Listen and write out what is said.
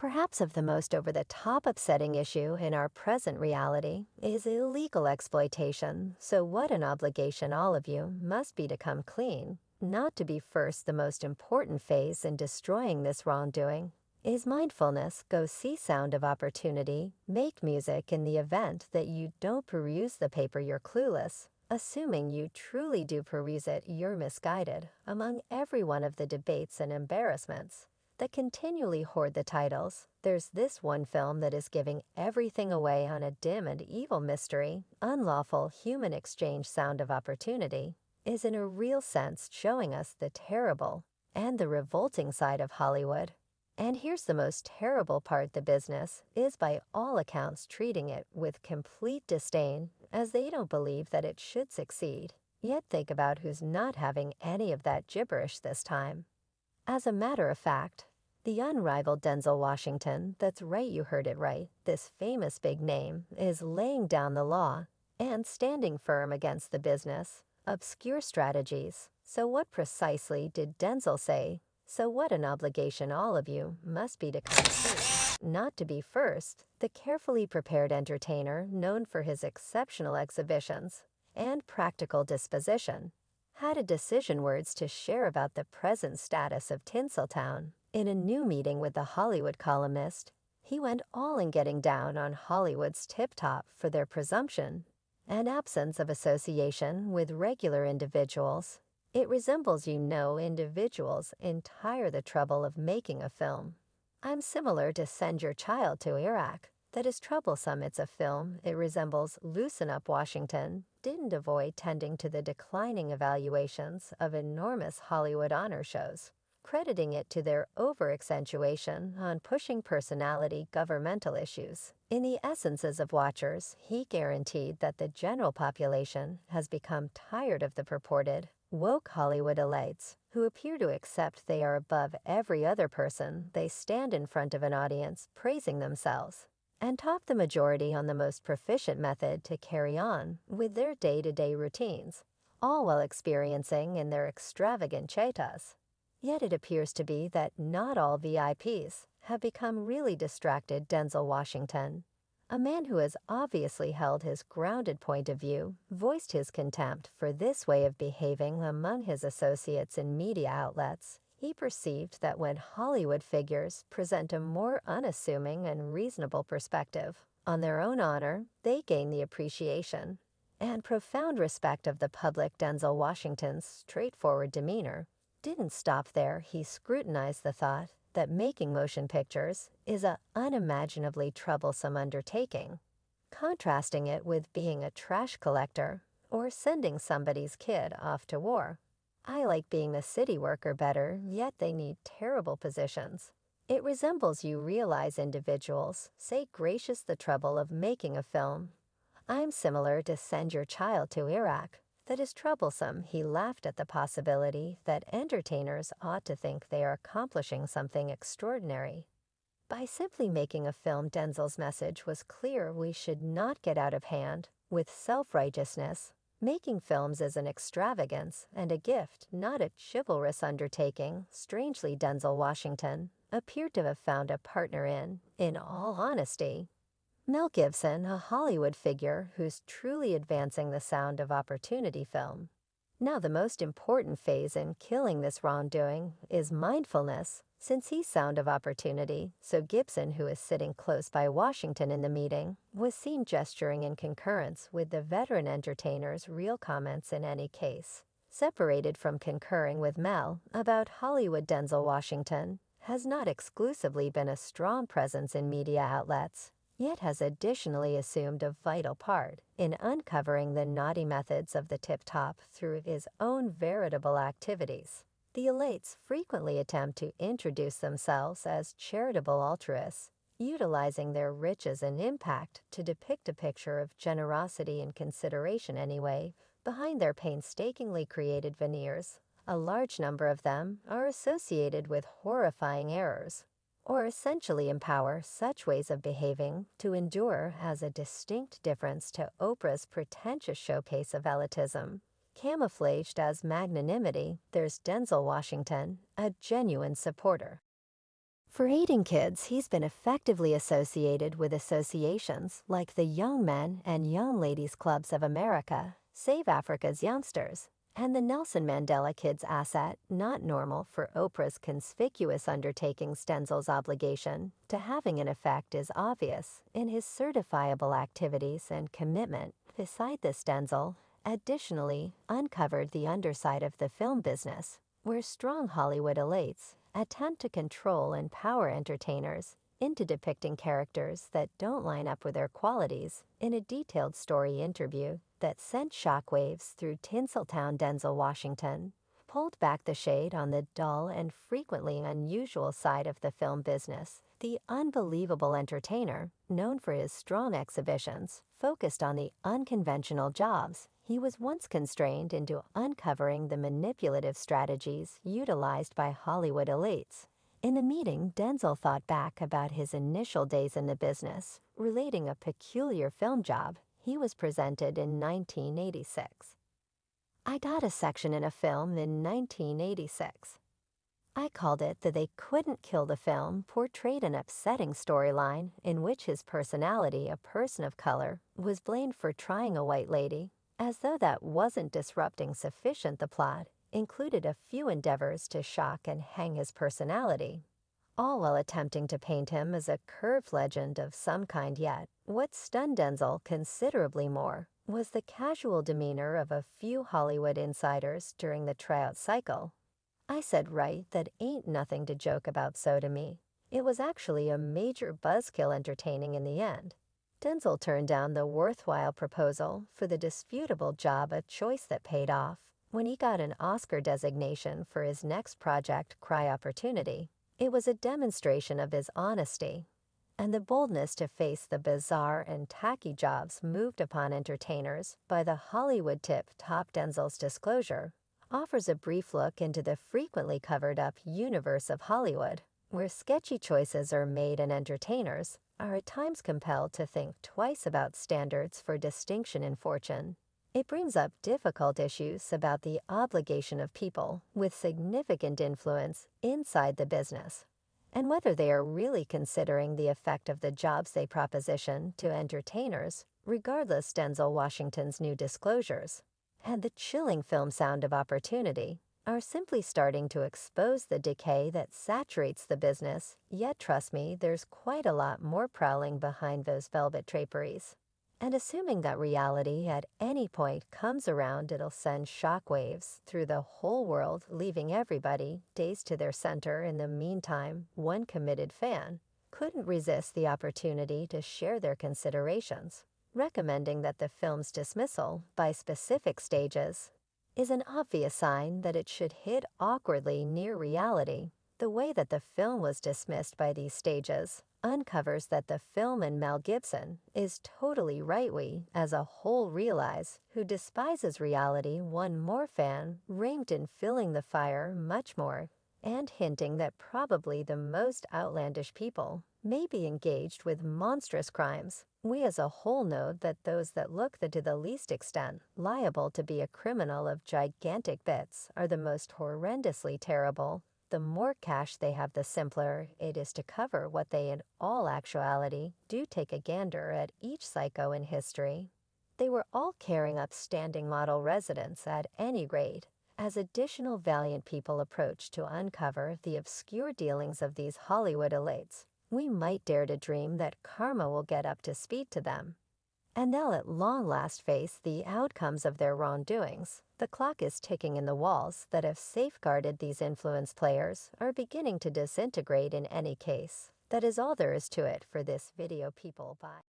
Perhaps of the most over-the-top upsetting issue in our present reality is illegal exploitation, so what an obligation all of you must be to come clean, not to be first. The most important phase in destroying this wrongdoing is mindfulness. Go see Sound of Opportunity, make music in the event that you don't peruse the paper you're clueless. Assuming you truly do peruse it, you're misguided among every one of the debates and embarrassments that continually hoard the titles. There's this one film that is giving everything away on a dim and evil mystery. Unlawful human exchange. Sound of Opportunity is in a real sense showing us the terrible and the revolting side of Hollywood. And here's the most terrible part: the business is by all accounts treating it with complete disdain, as they don't believe that it should succeed. Yet think about who's not having any of that gibberish this time. As a matter of fact, the unrivaled Denzel Washington, that's right, you heard it right, this famous big name, is laying down the law and standing firm against the business obscure strategies. So what precisely did Denzel say? So what an obligation all of you must be to come clean, not to be first. The carefully prepared entertainer, known for his exceptional exhibitions and practical disposition, had a decision words to share about the present status of Tinseltown. In a new meeting with the Hollywood columnist, he went all in getting down on Hollywood's tip-top for their presumption and absence of association with regular individuals. It resembles, individuals entire the trouble of making a film. I'm similar to Send Your Child to Iraq. That is troublesome. It's a film. It resembles Loosen Up Washington. Didn't avoid tending to the declining evaluations of enormous Hollywood honor shows, crediting it to their over-accentuation on pushing personality governmental issues. In the essences of watchers, he guaranteed that the general population has become tired of the purported woke Hollywood elites who appear to accept they are above every other person they stand in front of an audience praising themselves, and top the majority on the most proficient method to carry on with their day-to-day routines, all while experiencing in their extravagant chetas. Yet it appears to be that not all VIPs have become really distracted. Denzel Washington, a man who has obviously held his grounded point of view, voiced his contempt for this way of behaving among his associates in media outlets. He perceived that when Hollywood figures present a more unassuming and reasonable perspective on their own honor, they gain the appreciation and profound respect of the public. Denzel Washington's straightforward demeanor didn't stop there. He scrutinized the thought that making motion pictures is a unimaginably troublesome undertaking, contrasting it with being a trash collector or sending somebody's kid off to war. I like being the city worker better, yet they need terrible positions. It resembles, you realize, individuals say gracious the trouble of making a film. I'm similar to Send Your Child to Iraq. That is troublesome. He laughed at the possibility that entertainers ought to think they are accomplishing something extraordinary by simply making a film. Denzel's message was clear: we should not get out of hand with self-righteousness. Making films is an extravagance and a gift, not a chivalrous undertaking. Strangely, Denzel Washington appeared to have found a partner in all honesty, Mel Gibson, a Hollywood figure who's truly advancing the Sound of Opportunity film. Now, the most important phase in killing this wrongdoing is mindfulness, since he's Sound of Opportunity. So Gibson, who is sitting close by Washington in the meeting, was seen gesturing in concurrence with the veteran entertainer's real comments in any case. Separated from concurring with Mel about Hollywood, Denzel Washington has not exclusively been a strong presence in media outlets, yet has additionally assumed a vital part in uncovering the naughty methods of the tip-top through his own veritable activities. The elites frequently attempt to introduce themselves as charitable altruists, utilizing their riches and impact to depict a picture of generosity and consideration. Anyway, behind their painstakingly created veneers, a large number of them are associated with horrifying errors, or essentially empower such ways of behaving to endure as a distinct difference to Oprah's pretentious showcase of elitism. Camouflaged as magnanimity, there's Denzel Washington, a genuine supporter. For aiding kids, he's been effectively associated with associations like the Young Men and Young Ladies Clubs of America, Save Africa's Youngsters, and the Nelson Mandela Kids Asset, not normal for Oprah's conspicuous undertakings. Denzel's obligation to having an effect is obvious in his certifiable activities and commitment. Beside this, Denzel additionally uncovered the underside of the film business, where strong Hollywood elites attempt to control and power entertainers into depicting characters that don't line up with their qualities. In a detailed story interview that sent shockwaves through Tinseltown, Denzel Washington pulled back the shade on the dull and frequently unusual side of the film business. The unbelievable entertainer, known for his strong exhibitions, focused on the unconventional jobs. He was once constrained into uncovering the manipulative strategies utilized by Hollywood elites. In the meeting, Denzel thought back about his initial days in the business, relating a peculiar film job he was presented in 1986. I got a section in a film in 1986. I called it that they couldn't kill. The film portrayed an upsetting storyline in which his personality, a person of color, was blamed for trying a white lady. As though that wasn't disrupting sufficient, the plot included a few endeavors to shock and hang his personality, all while attempting to paint him as a curved legend of some kind. Yet, what stunned Denzel considerably more was the casual demeanor of a few Hollywood insiders during the tryout cycle. I said, right, that ain't nothing to joke about. So to me, it was actually a major buzzkill, entertaining in the end. Denzel turned down the worthwhile proposal for the disputable job, a choice that paid off when he got an Oscar designation for his next project, Cry Opportunity. It was a demonstration of his honesty and the boldness to face the bizarre and tacky jobs moved upon entertainers by the Hollywood tip-top. Denzel's disclosure offers a brief look into the frequently covered-up universe of Hollywood, where sketchy choices are made and entertainers are at times compelled to think twice about standards for distinction in fortune. It brings up difficult issues about the obligation of people with significant influence inside the business, and whether they are really considering the effect of the jobs they proposition to entertainers. Regardless, Denzel Washington's new disclosures and the chilling film sound of Opportunity are simply starting to expose the decay that saturates the business. Yet trust me, there's quite a lot more prowling behind those velvet draperies. And assuming that reality at any point comes around, it'll send shockwaves through the whole world, leaving everybody dazed to their center. In the meantime, one committed fan couldn't resist the opportunity to share their considerations, recommending that the film's dismissal by specific stages is an obvious sign that it should hit awkwardly near reality. The way that the film was dismissed by these stages uncovers that the film and Mel Gibson is totally right. We, as a whole, realize who despises reality. One more fan ringed in filling the fire much more, and hinting that probably the most outlandish people may be engaged with monstrous crimes. We as a whole know that those that look to the least extent liable to be a criminal of gigantic bits are the most horrendously terrible. The more cash they have, the simpler it is to cover what they in all actuality do. Take a gander at each psycho in history. They were all carrying upstanding model residents at any rate. As additional valiant people approach to uncover the obscure dealings of these Hollywood elites, we might dare to dream that karma will get up to speed to them, and they'll at long last face the outcomes of their wrongdoings. The clock is ticking, and the walls that have safeguarded these influence players are beginning to disintegrate. In any case, that is all there is to it for this video, people. Bye.